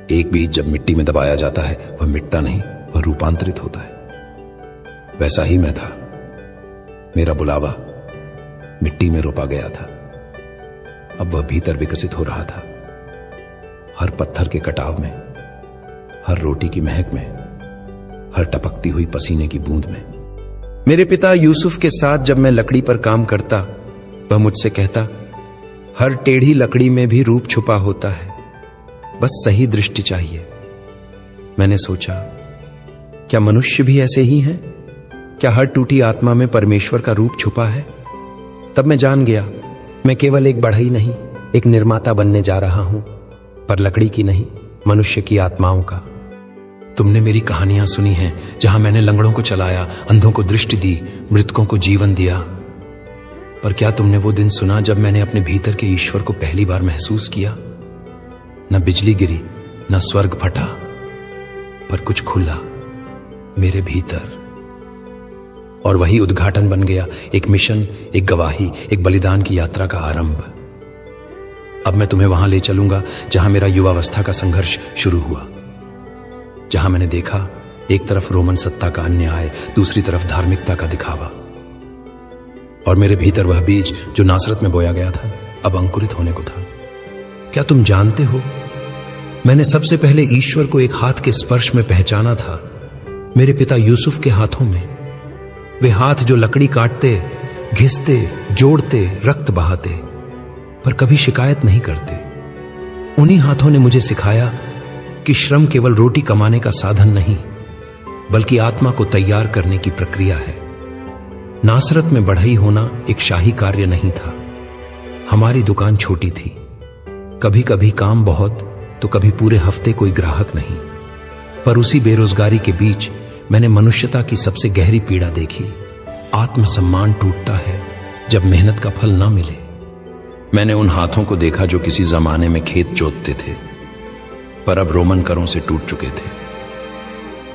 एक बीज जब मिट्टी में दबाया जाता है, वह मिटता नहीं, वह रूपांतरित होता है। वैसा ही मैं था। मेरा बुलावा मिट्टी में रोपा गया था। अब वह भीतर विकसित हो रहा था। हर पत्थर के कटाव में, हर रोटी की महक में, हर टपकती हुई पसीने की बूंद में। मेरे पिता यूसुफ के साथ जब मैं लकड़ी पर काम करता, वह मुझसे कहता, हर टेढ़ी लकड़ी में भी रूप छुपा होता है, बस सही दृष्टि चाहिए। मैंने सोचा, क्या मनुष्य भी ऐसे ही हैं? क्या हर टूटी आत्मा में परमेश्वर का रूप छुपा है? तब मैं जान गया, मैं केवल एक बढ़ई नहीं, एक निर्माता बनने जा रहा हूं, पर लकड़ी की नहीं, मनुष्य की आत्माओं का। तुमने मेरी कहानियां सुनी हैं, जहां मैंने लंगड़ों को चलाया, अंधों को दृष्टि दी, मृतकों को जीवन दिया। पर क्या तुमने वो दिन सुना जब मैंने अपने भीतर के ईश्वर को पहली बार महसूस किया? न बिजली गिरी, न स्वर्ग फटा, पर कुछ खुला मेरे भीतर। और वही उद्घाटन बन गया, एक मिशन, एक गवाही, एक बलिदान की यात्रा का आरंभ। अब मैं तुम्हें वहां ले चलूंगा जहां मेरा युवावस्था का संघर्ष शुरू हुआ, जहां मैंने देखा एक तरफ रोमन सत्ता का अन्याय, दूसरी तरफ धार्मिकता का दिखावा। और मेरे भीतर वह बीज जो नासरत में बोया गया था, अब अंकुरित होने को था। क्या तुम जानते हो, मैंने सबसे पहले ईश्वर को एक हाथ के स्पर्श में पहचाना था, मेरे पिता यूसुफ के हाथों में। वे हाथ जो लकड़ी काटते, घिसते, जोड़ते, रक्त बहाते, पर कभी शिकायत नहीं करते। उन्हीं हाथों ने मुझे सिखाया कि श्रम केवल रोटी कमाने का साधन नहीं, बल्कि आत्मा को तैयार करने की प्रक्रिया है। नासरत में बढ़ई होना एक शाही कार्य नहीं था। हमारी दुकान छोटी थी, कभी कभी काम बहुत तो कभी पूरे हफ्ते कोई ग्राहक नहीं। पर उसी बेरोजगारी के बीच मैंने मनुष्यता की सबसे गहरी पीड़ा देखी। आत्मसम्मान टूटता है जब मेहनत का फल ना मिले। मैंने उन हाथों को देखा जो किसी जमाने में खेत जोतते थे, पर अब रोमन करों से टूट चुके थे।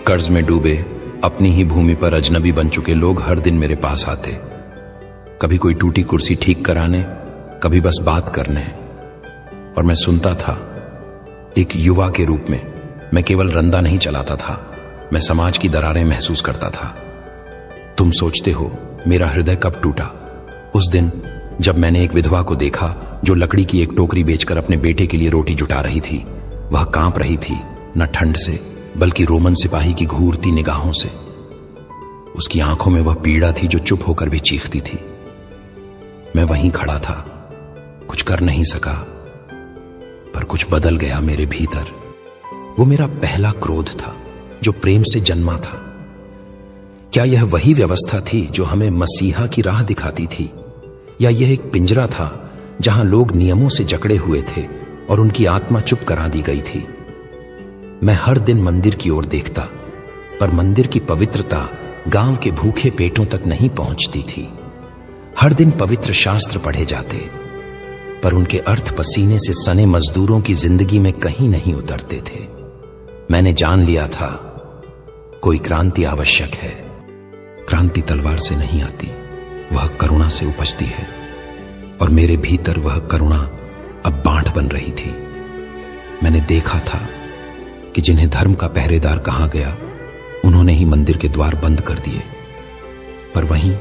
कर्ज में डूबे, अपनी ही भूमि पर अजनबी बन चुके लोग हर दिन मेरे पास आते, कभी कोई टूटी कुर्सी ठीक कराने, कभी बस बात करने। और मैं सुनता था। एक युवा के रूप में मैं केवल रंदा नहीं चलाता था, मैं समाज की दरारें महसूस करता था। तुम सोचते हो मेरा हृदय कब टूटा? उस दिन जब मैंने एक विधवा को देखा जो लकड़ी की एक टोकरी बेचकर अपने बेटे के लिए रोटी जुटा रही थी। वह कांप रही थी, न ठंड से बल्कि रोमन सिपाही की घूरती निगाहों से। उसकी आंखों में वह पीड़ा थी जो चुप होकर भी चीखती थी। मैं वहीं खड़ा था, कुछ कर नहीं सका, पर कुछ बदल गया मेरे भीतर। वो मेरा पहला क्रोध था जो प्रेम से जन्मा था। क्या यह वही व्यवस्था थी जो हमें मसीहा की राह दिखाती थी, या यह एक पिंजरा था जहां लोग नियमों से जकड़े हुए थे और उनकी आत्मा चुप करा दी गई थी? मैं हर दिन मंदिर की ओर देखता, पर मंदिर की पवित्रता गांव के भूखे पेटों तक नहीं पहुंचती थी। हर दिन पवित्र शास्त्र पढ़े जाते, पर उनके अर्थ पसीने से सने मजदूरों की जिंदगी में कहीं नहीं उतरते थे। मैंने जान लिया था कोई क्रांति आवश्यक है। क्रांति तलवार से नहीं आती, वह करुणा से उपजती है, और मेरे भीतर वह करुणा अब बांट बन रही थी। मैंने देखा था कि जिन्हें धर्म का पहरेदार कहा गया, उन्होंने ही मंदिर के द्वार बंद कर दिए। पर वहीं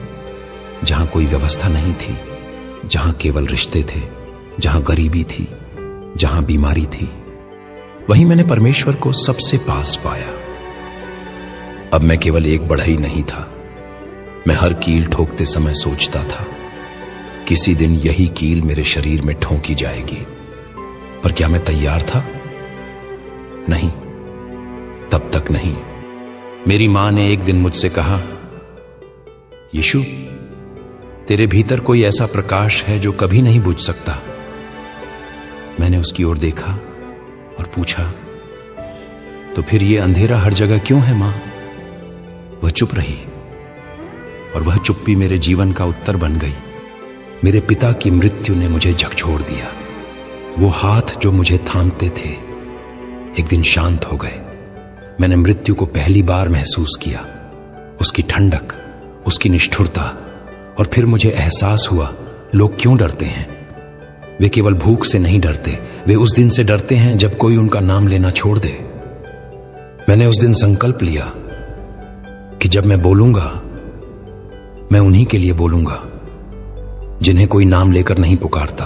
जहां कोई व्यवस्था नहीं थी, जहां केवल रिश्ते थे, जहां गरीबी थी, जहां बीमारी थी, वहीं मैंने परमेश्वर को सबसे पास पाया। अब मैं केवल एक बढ़ई नहीं था। मैं हर कील ठोकते समय सोचता था, किसी दिन यही कील मेरे शरीर में ठोंकी जाएगी। पर क्या मैं तैयार था? नहीं, तब तक नहीं। मेरी मां ने एक दिन मुझसे कहा, यीशु, तेरे भीतर कोई ऐसा प्रकाश है जो कभी नहीं बुझ सकता। मैंने उसकी ओर देखा और पूछा, तो फिर ये अंधेरा हर जगह क्यों है मां? वह चुप रही, और वह चुप्पी मेरे जीवन का उत्तर बन गई। मेरे पिता की मृत्यु ने मुझे झकझोर दिया। वो हाथ जो मुझे थामते थे एक दिन शांत हो गए। मैंने मृत्यु को पहली बार महसूस किया, उसकी ठंडक, उसकी निष्ठुरता। और फिर मुझे एहसास हुआ लोग क्यों डरते हैं। वे केवल भूख से नहीं डरते, वे उस दिन से डरते हैं जब कोई उनका नाम लेना छोड़ दे। मैंने उस दिन संकल्प लिया कि जब मैं बोलूंगा, मैं उन्हीं के लिए बोलूंगा जिन्हें कोई नाम लेकर नहीं पुकारता।